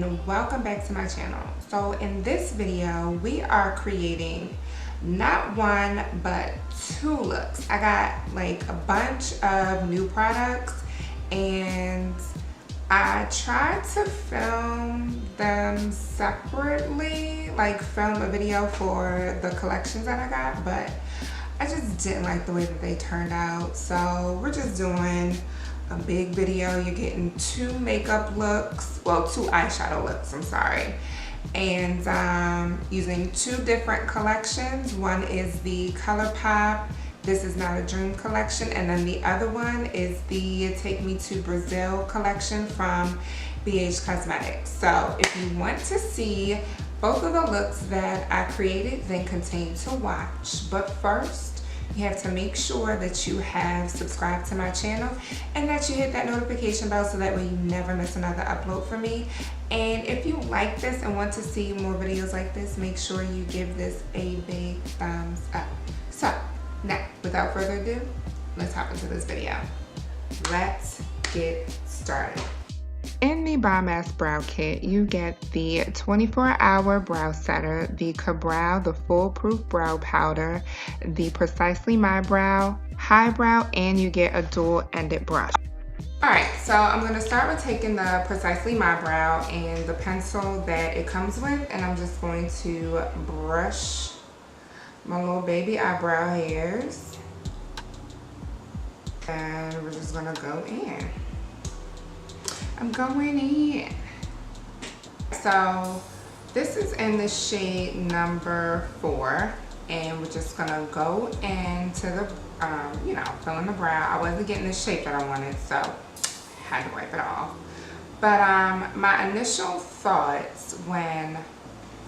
and welcome back to my channel. So in this video we are creating not one but two looks. I got like a bunch of new products and I tried to film them separately, like film a video for the collections that I got, but I just didn't like the way that they turned out. So we're just doing a big video. You're getting two makeup looks, well, two eyeshadow looks, I'm sorry. And using two different collections. One is the ColourPop, This Is Not a Dream collection, and then the other one is the Take Me to Brazil collection from BH Cosmetics. So if you want to see both of the looks that I created, then continue to watch. But first, you have to make sure that you have subscribed to my channel and that you hit that notification bell so that way you never miss another upload from me. And if you like this and want to see more videos like this, make sure you give this a big thumbs up. So now, without further ado, let's hop into this video. Let's get started. In the Bomb Ass Brow Kit, you get the 24-hour brow setter, the Cabral, the Foolproof Brow Powder, the Precisely My Brow, High Brow, and you get a dual-ended brush. Alright, so I'm going to start with taking the Precisely My Brow and the pencil that it comes with, and I'm just going to brush my little baby eyebrow hairs. And we're just going to go in. I'm going in. So this is in the shade number 4, and we're just gonna go into the, fill in the brow. I wasn't getting the shape that I wanted, so I had to wipe it off. But my initial thoughts when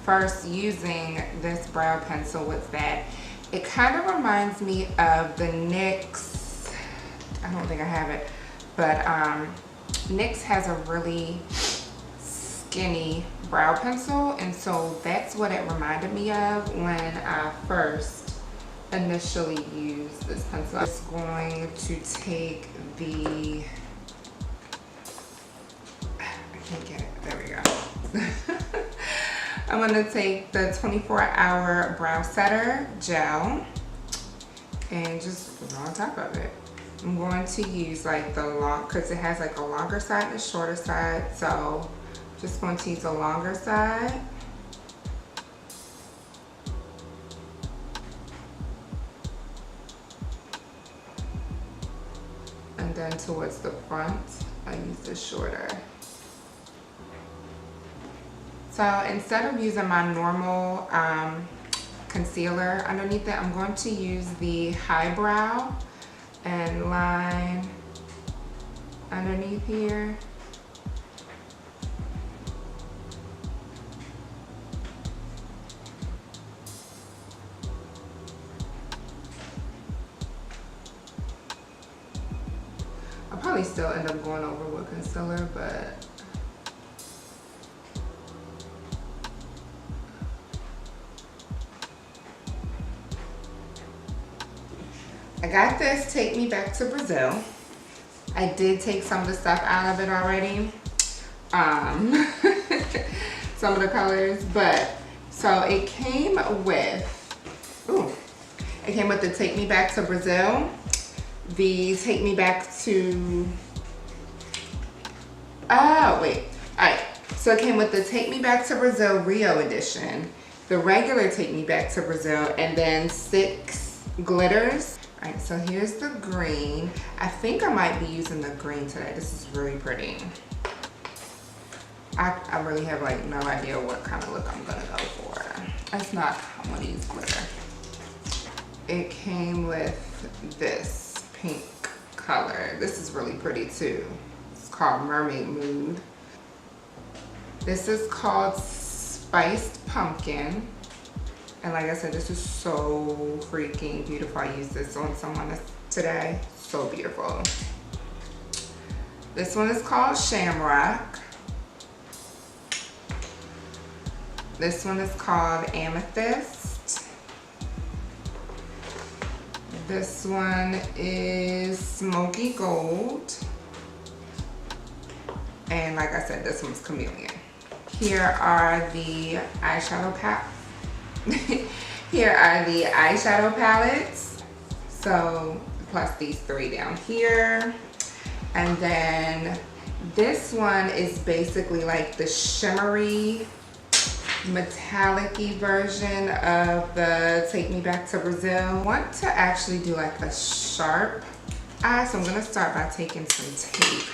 first using this brow pencil was that it kind of reminds me of the NYX, I don't think I have it, but NYX has a really skinny brow pencil, and so that's what it reminded me of when I first initially used this pencil. I'm just going to take the, I can't get it, there we go. I'm going to take the 24-hour brow setter gel and just put it on top of it. I'm going to use like the long, because it has like a longer side and a shorter side, so just going to use the longer side. And then towards the front, I use the shorter. So instead of using my normal concealer underneath it, I'm going to use the Highbrow and line underneath here. I'll probably still end up going over with concealer, but I got this Take Me Back to Brazil. I did take some of the stuff out of it already. Some of the colors, but so it came with, it came with the Take Me Back to Brazil, the Take Me Back to, alright. So it came with the Take Me Back to Brazil Rio edition, the regular Take Me Back to Brazil, and then 6 glitters. Alright, so here's the green. I think I might be using the green today. This is really pretty. I really have like no idea what kind of look I'm gonna go for. That's not how I'm gonna use glitter. It came with this pink color. This is really pretty too. It's called Mermaid Mood. This is called Spiced Pumpkin. And like I said, this is so freaking beautiful. I used this on someone today. So beautiful. This one is called Shamrock. This one is called Amethyst. This one is Smoky Gold. And like I said, this one's Chameleon. Here are the eyeshadow Here are the eyeshadow palettes. So plus these three down here. And then this one is basically like the shimmery, metallic-y version of the Take Me Back to Brazil. I want to actually do like a sharp eye, so I'm gonna start by taking some tape.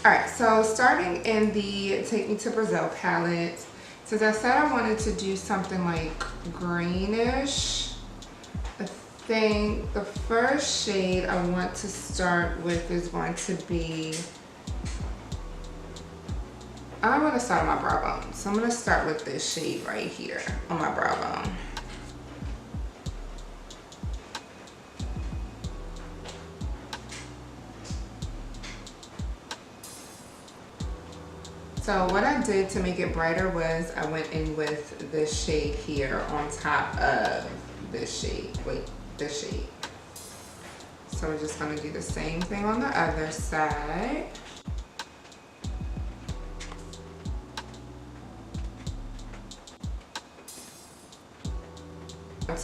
All right, so starting in the Take Me to Brazil palette, since I said I wanted to do something like greenish, I think the first shade I want to start with is going to be, I want to start on my brow bone. So I'm going to start with this shade right here on my brow bone. So what I did to make it brighter was I went in with this shade here on top of this shade. Wait, this shade. So we're just going to do the same thing on the other side.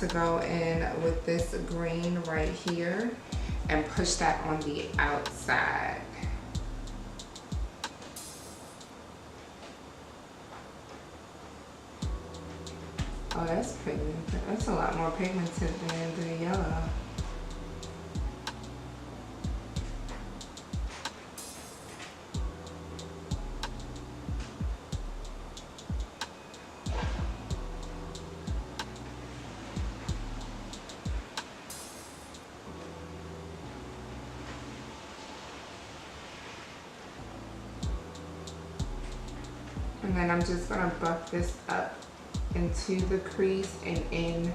To go in with this green right here and push that on the outside. Oh, that's pigmented. That's a lot more pigmented than the yellow. And then I'm just gonna buff this up into the crease and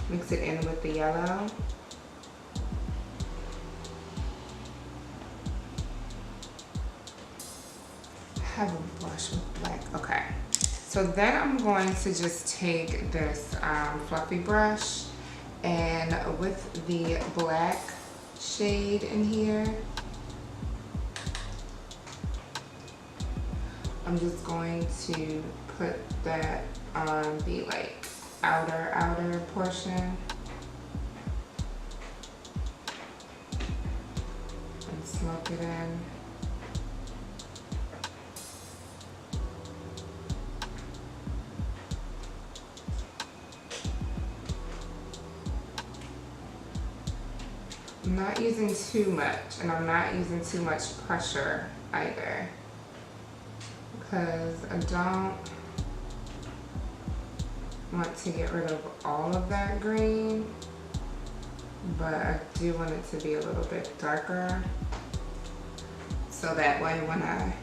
mix it in with the yellow. I have a brush with black, okay. So then I'm going to just take this fluffy brush and with the black shade in here, I'm just going to put that on the like outer portion and smoke it in. I'm not using too much, and I'm not using too much pressure either, because I don't want to get rid of all of that green, but I do want it to be a little bit darker, so that way when I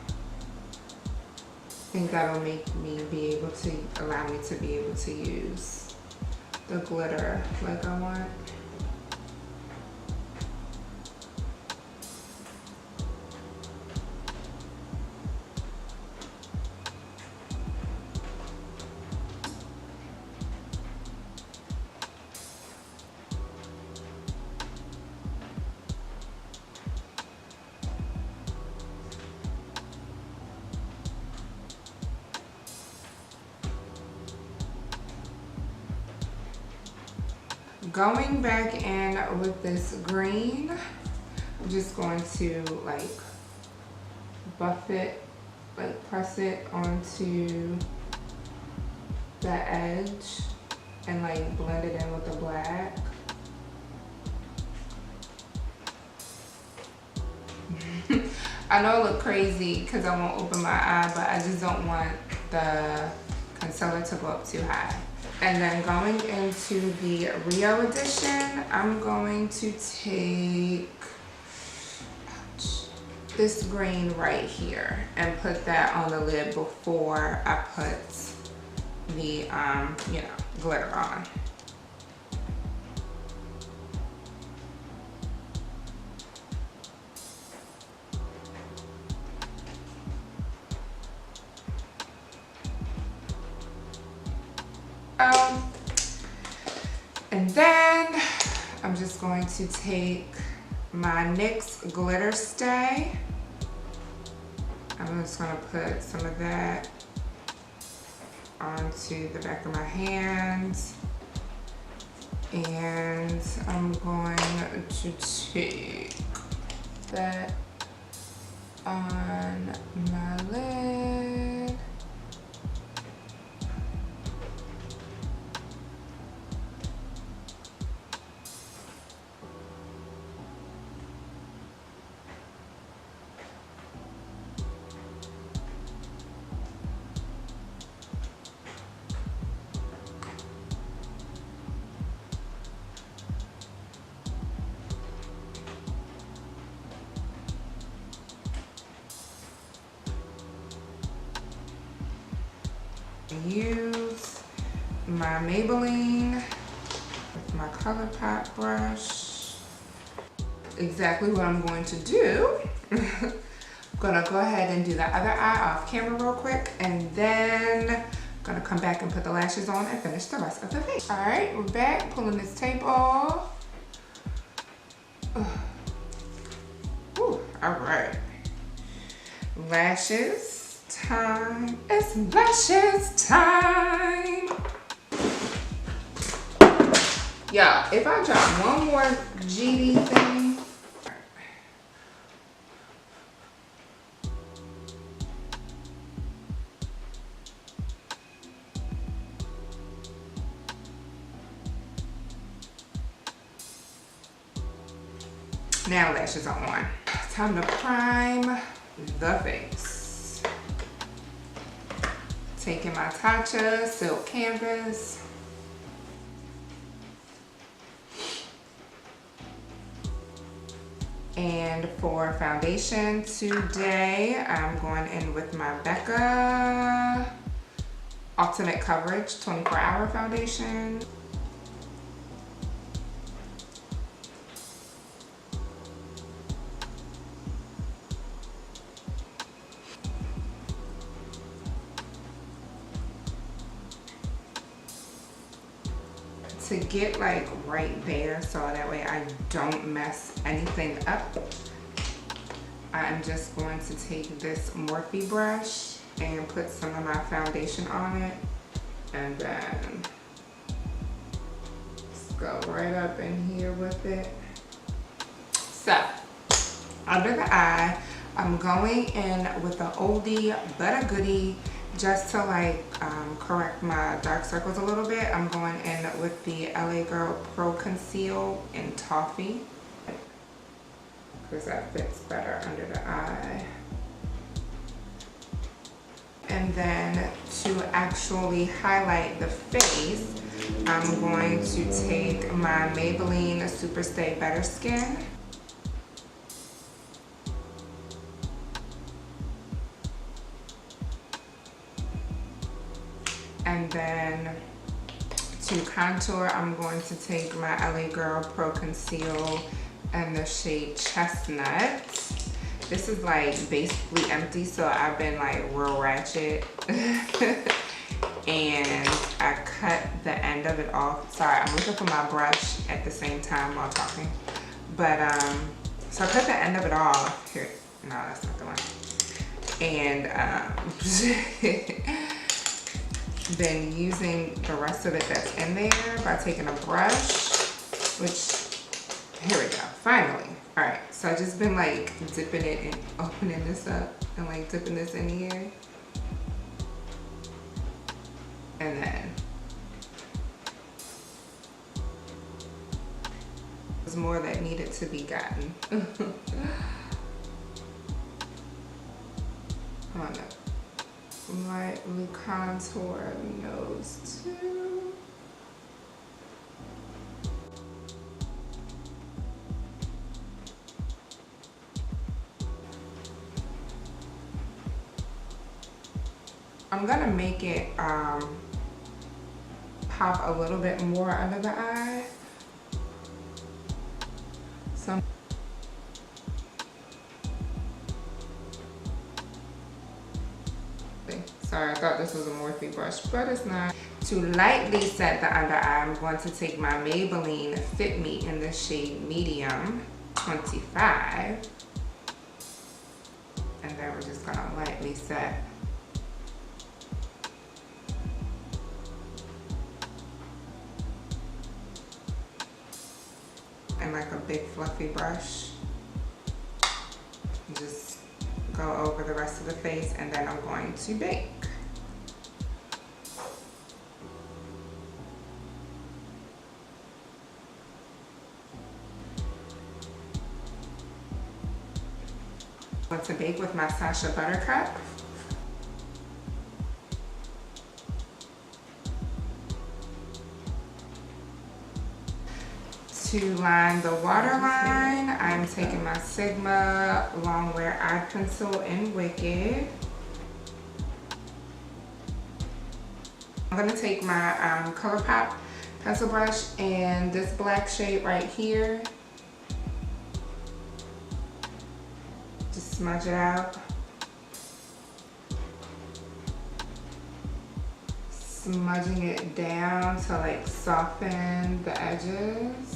think that'll make me be able to, allow me to be able to use the glitter like I want. Going back in with this green, I'm just going to like buff it, like press it onto the edge and like blend it in with the black. I know it look crazy because I won't open my eye, but I just don't want the concealer to go up too high. And then going into the Rio edition, I'm going to take this green right here and put that on the lid before I put the, you know, glitter on. And then I'm just going to take my NYX glitter stay. I'm just going to put some of that to the back of my hands. And I'm going to take that on my lid. Use my Maybelline with my ColourPop brush. Exactly what I'm going to do. I'm gonna go ahead and do the other eye off camera real quick, and then I'm gonna come back and put the lashes on and finish the rest of the face. All right, we're back, pulling this tape off. Ooh, all right. Lashes time. It's lashes time. Yeah, if I drop one more GD thing. Now lashes are on. Time to prime the face. Taking my Tatcha Silk Canvas. And for foundation today, I'm going in with my Becca Ultimate Coverage 24-Hour Foundation. To get like right there so that way I don't mess anything up, I'm just going to take this Morphe brush and put some of my foundation on it, and then just go right up in here with it. So under the eye, I'm going in with the oldie but a goodie, just to like correct my dark circles a little bit. I'm going in with the LA Girl Pro Conceal in Toffee, because that fits better under the eye. And then to actually highlight the face, I'm going to take my Maybelline Superstay Better Skin. And then to contour, I'm going to take my LA Girl Pro Conceal and the shade Chestnut. This is like basically empty, so I've been like real ratchet. And I cut the end of it off. Sorry, I'm looking for my brush at the same time while talking. But so I cut the end of it off. Here, no, that's not the one. And then using the rest of it that's in there by taking a brush, which, here we go, finally. All right, so I just been like dipping it and opening this up and like dipping this in here. And then there's more that needed to be gotten. Come on up. Lightly contour the nose too. I'm gonna make it pop a little bit more under the eye. So sorry, I thought this was a Morphe brush, but it's not. To lightly set the under eye, I'm going to take my Maybelline Fit Me in the shade Medium 25. And then we're just gonna lightly set big fluffy brush. Just go over the rest of the face, and then I'm going to bake. I'm going to bake with my Sasha Buttercup. To line the waterline, I'm taking my Sigma Longwear Eye Pencil in Wicked. I'm going to take my ColourPop pencil brush and this black shade right here. Just smudge it out. Smudging it down to like soften the edges.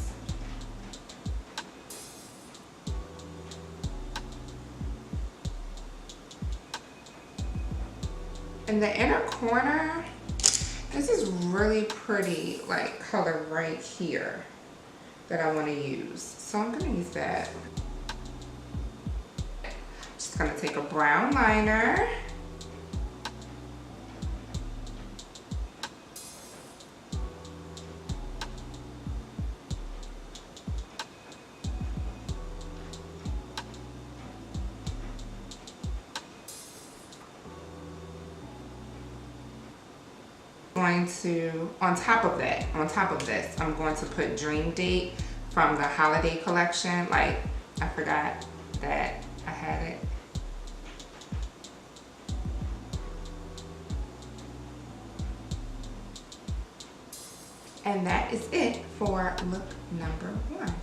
In the inner corner, this is really pretty like color right here that I want to use. So I'm going to use that. Just going to take a brown liner. Going to, on top of this, I'm going to put Dream Date from the holiday collection. Like, I forgot that I had it. And that is it for look number 1.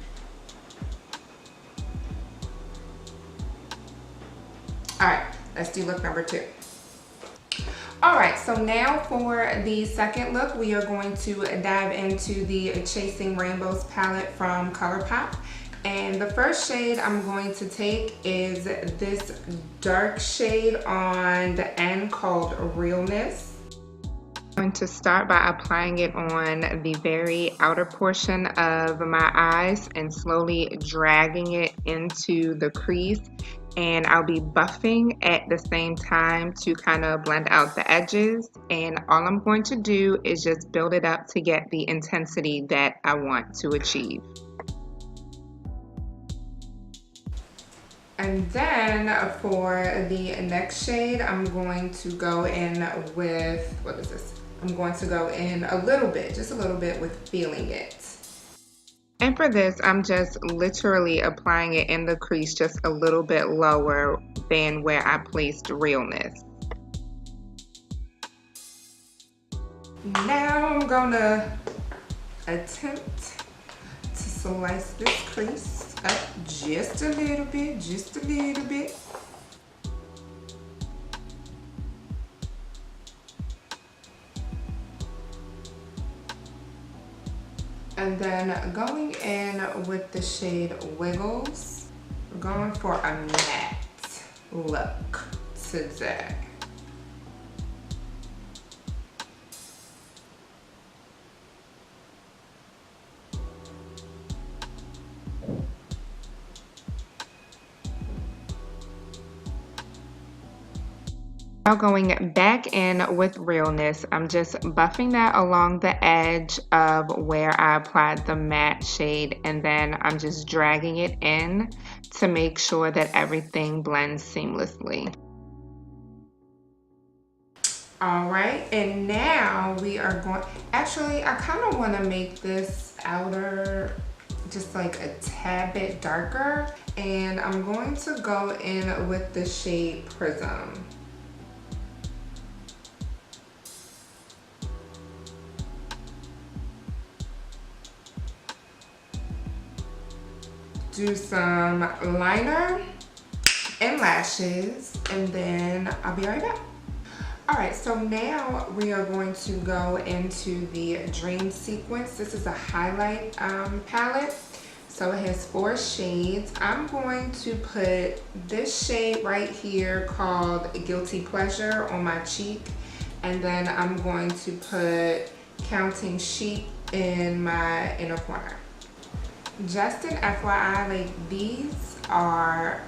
All right, let's do look number 2. All right, so now for the second look, we are going to dive into the Chasing Rainbows palette from ColourPop. And the first shade I'm going to take is this dark shade on the end called Realness. I'm going to start by applying it on the very outer portion of my eyes and slowly dragging it into the crease. And I'll be buffing at the same time to kind of blend out the edges. And all I'm going to do is just build it up to get the intensity that I want to achieve. And then for the next shade, I'm going to go in with, what is this? I'm going to go in a little bit, just a little bit with Feeling It. And for this, I'm just literally applying it in the crease just a little bit lower than where I placed Realness. Now I'm gonna attempt to slice this crease up just a little bit, just a little bit. And then going in with the shade Wiggles, we're going for a matte look today. Now going back in with Realness, I'm just buffing that along the edge of where I applied the matte shade, and then I'm just dragging it in to make sure that everything blends seamlessly. All right, and now we are going, actually I kind of want to make this outer just like a tad bit darker, and I'm going to go in with the shade Prism. Do some liner and lashes, and then I'll be right back. All right, so now we are going to go into the Dream Sequence. This is a highlight palette. So it has 4 shades. I'm going to put this shade right here called Guilty Pleasure on my cheek, and then I'm going to put Counting Sheep in my inner corner. Just an FYI, like these are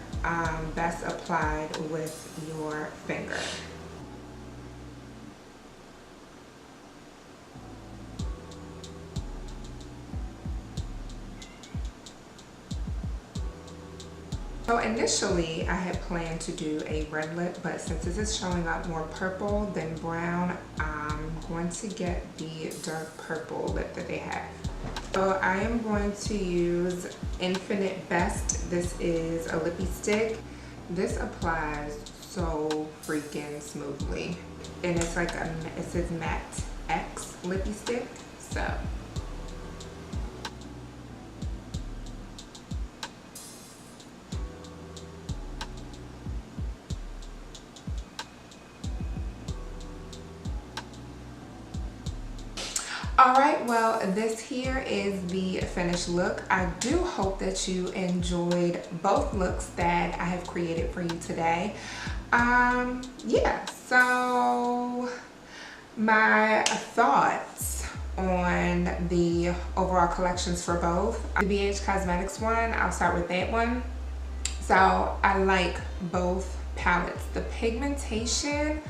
best applied with your finger. So initially I had planned to do a red lip, but since this is showing up more purple than brown, I'm going to get the dark purple lip that they have. So I am going to use Infinite Best. This is a lippy stick. This applies so freaking smoothly. And it's like it says Matte X lippy stick, so. Alright, well, this here is the finished look. I do hope that you enjoyed both looks that I have created for you today. Yeah, so my thoughts on the overall collections for both. The BH Cosmetics one, I'll start with that one. So I like both palettes. The pigmentation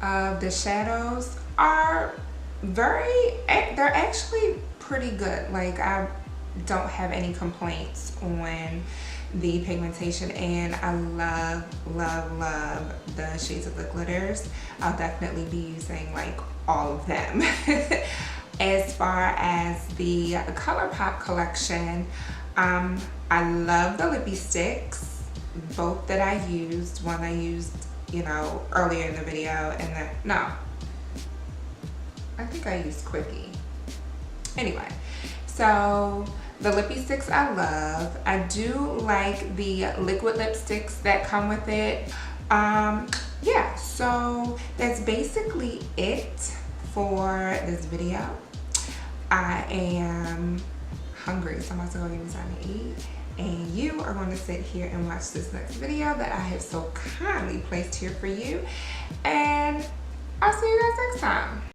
of the shadows are they're actually pretty good. Like I don't have any complaints on the pigmentation, and I love the shades of the glitters. I'll definitely be using like all of them. As far as the ColourPop collection, I love the lippy sticks, both that I used. One I used, you know, earlier in the video, and then no, I think I used Quickie. Anyway, so the lippy sticks I love. I do like the liquid lipsticks that come with it. Yeah, so that's basically it for this video. I am hungry, so I'm about to go get me something to eat. And you are going to sit here and watch this next video that I have so kindly placed here for you. And I'll see you guys next time.